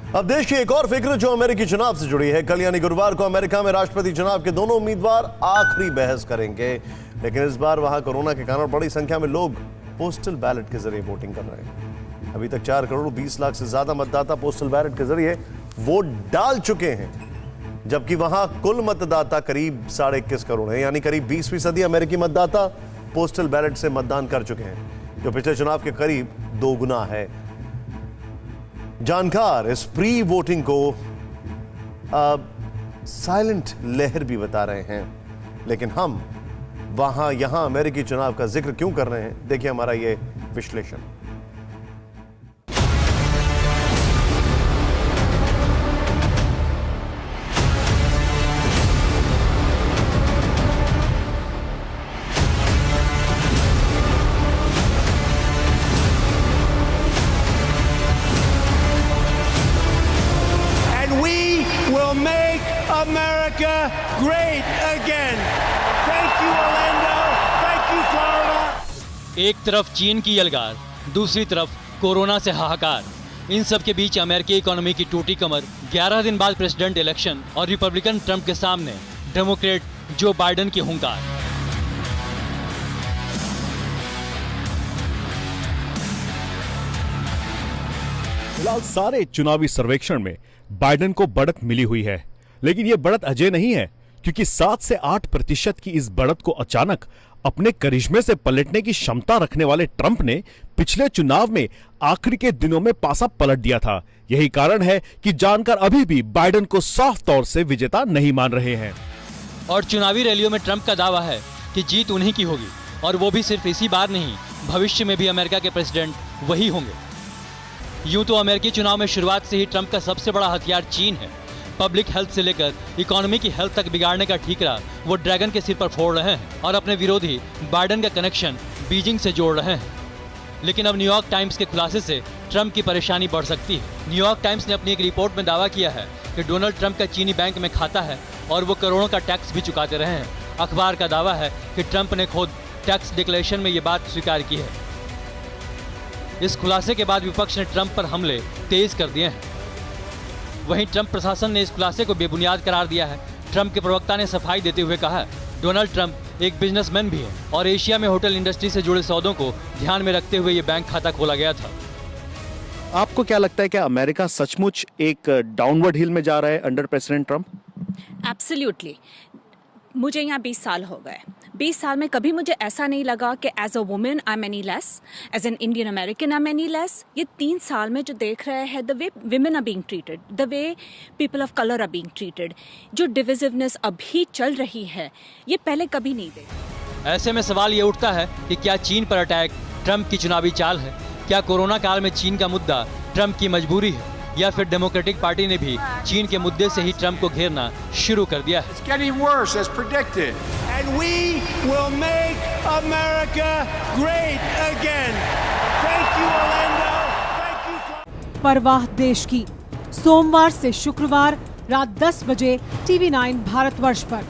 अब देश की एक और फिक्र जो अमेरिकी चुनाव से जुड़ी है। कल यानी गुरुवार को अमेरिका में राष्ट्रपति चुनाव के दोनों उम्मीदवार आखिरी बहस करेंगे, लेकिन इस बार वहां कोरोना के कारण बड़ी संख्या में लोग पोस्टल बैलेट के जरिए वोटिंग कर रहे हैं। अभी तक 4 करोड़ 20 लाख से ज्यादा मतदाता पोस्टल बैलेट के जरिए वोट डाल चुके हैं, जबकि वहां कुल मतदाता करीब 21.5 करोड़ है, यानी करीब 20% अमेरिकी मतदाता पोस्टल बैलेट से मतदान कर चुके हैं, जो पिछले चुनाव के करीब 2 गुना है। जानकार इस प्री वोटिंग को साइलेंट लहर भी बता रहे हैं, लेकिन हम यहां अमेरिकी चुनाव का जिक्र क्यों कर रहे हैं, देखिए हमारा ये विश्लेषण। America great again. Thank you Orlando. Thank you Florida. एक तरफ चीन की यलगार, दूसरी तरफ कोरोना से हाहाकार। इन सब के बीच अमेरिकी इकोनॉमी की टूटी कमर। 11 दिन बाद प्रेसिडेंट इलेक्शन और रिपब्लिकन ट्रंप के सामने डेमोक्रेट जो बाइडेन की हुंकार। फिलहाल सारे चुनावी सर्वेक्षण में बाइडेन को बढ़त मिली हुई है, लेकिन यह बढ़त अजय नहीं है, क्योंकि 7 से 8% की इस बढ़त को अचानक अपने करिश्मे से पलटने की क्षमता रखने वाले ट्रंप ने पिछले चुनाव में आखिरी के दिनों में पासा पलट दिया था। यही कारण है कि जानकार अभी भी बाइडेन को साफ तौर से विजेता नहीं मान रहे हैं। और चुनावी रैलियों में ट्रंप का दावा है कि जीत उन्हीं की होगी, और वो भी सिर्फ इसी बार नहीं, भविष्य में भी अमेरिका के प्रेसिडेंट वही होंगे। यूं तो अमेरिकी चुनाव में शुरुआत से ही ट्रंप का सबसे बड़ा हथियार चीन है। पब्लिक हेल्थ से लेकर इकोनॉमी की हेल्थ तक बिगाड़ने का ठीकरा वो ड्रैगन के सिर पर फोड़ रहे हैं, और अपने विरोधी बाइडेन का कनेक्शन बीजिंग से जोड़ रहे हैं। लेकिन अब न्यूयॉर्क टाइम्स के खुलासे से ट्रंप की परेशानी बढ़ सकती है। न्यूयॉर्क टाइम्स ने अपनी एक रिपोर्ट में दावा किया है कि डोनाल्ड ट्रंप का चीनी बैंक में खाता है और वो करोड़ों का टैक्स भी चुकाते रहे हैं। अखबार का दावा है कि ट्रंप ने खुद टैक्स डिक्लेरेशन में ये बात स्वीकार की है। इस खुलासे के बाद विपक्ष ने ट्रंप पर हमले तेज कर दिए हैं। वहीं ट्रंप प्रशासन ने इस खुलासे को बेबुनियाद करार दिया है। ट्रंप के प्रवक्ता ने सफाई देते हुए कहा, डोनाल्ड ट्रंप एक बिजनेसमैन भी है और एशिया में होटल इंडस्ट्री से जुड़े सौदों को ध्यान में रखते हुए ये बैंक खाता खोला गया था। आपको क्या लगता है कि अमेरिका सचमुच एक डाउनवर्ड हिल में जा रहा है अंडर प्रेसिडेंट ट्रंप? एब्सोल्युटली। मुझे यहाँ 20 साल हो गए। 20 साल में कभी मुझे ऐसा नहीं लगा कि as a woman I am any less, as an Indian American I am any less. ये 3 साल में जो देख रहे हैं, the way women are being treated, the way people of colour are being treated, जो डिविजिवनेस अभी चल रही है, ये पहले कभी नहीं देखा। ऐसे में सवाल ये उठता है कि क्या चीन पर अटैक ट्रंप की चुनावी चाल है? क्या कोरोना काल में चीन का मुद्दा ट्रंप की मजबूरी है, या फिर डेमोक्रेटिक पार्टी ने भी चीन के मुद्दे से ही ट्रंप को घेरना शुरू कर दिया है? It's getting worse as predicted. And we will make America great again. Thank you Orlando. Thank you. परवाह देश की, सोमवार से शुक्रवार रात 10 बजे TV9 भारतवर्ष पर।